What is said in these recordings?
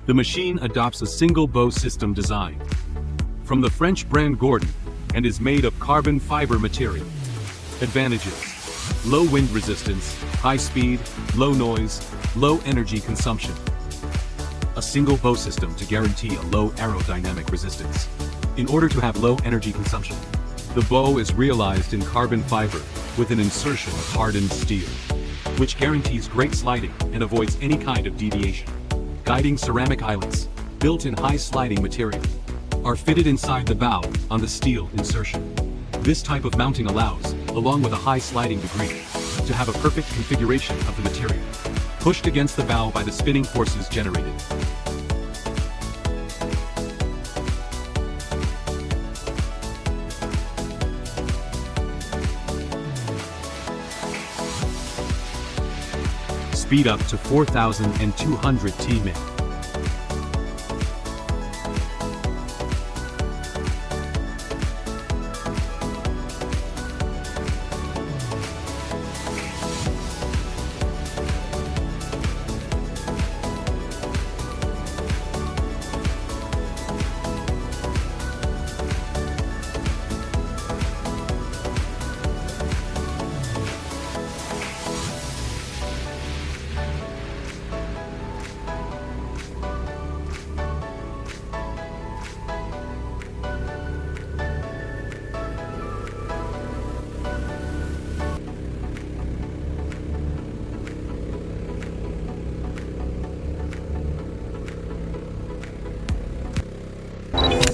The machine adopts a single bow system design from the French brand Gordon and is made of carbon fiber material. Advantages: low wind resistance, high speed, low noise, low energy consumption. A single bow system to guarantee a low aerodynamic resistance. In order to have low energy consumption, the bow is realized in carbon fiber with an insertion of hardened steel, which guarantees great sliding and avoids any kind of deviation. Guiding ceramic eyelets, built in high sliding material, are fitted inside the bow on the steel insertion. This type of mounting allows, along with a high sliding degree, to have a perfect configuration of the material, pushed against the bow by the spinning forces generated. Speed up to 4,200 Tmin.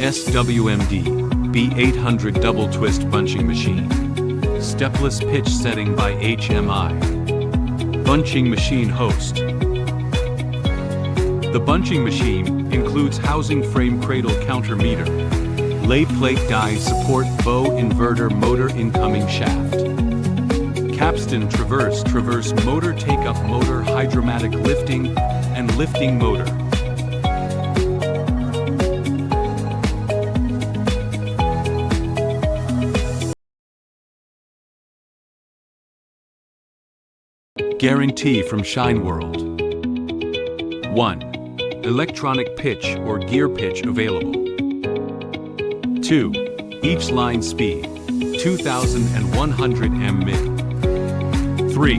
SWMD B800 double twist bunching machine. Stepless pitch setting by HMI. Bunching machine host. The bunching machine includes housing frame cradle counter meter, lay plate die support bow inverter motor incoming shaft. Capstan traverse motor take-up motor hydromatic lifting and lifting motor. Guarantee from Shineworld. 1. Electronic pitch or gear pitch available. 2. Each line speed, 2,100 mmin. 3.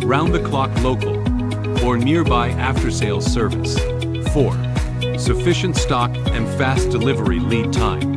Round-the-clock local or nearby after-sales service. 4. Sufficient stock and fast delivery lead time.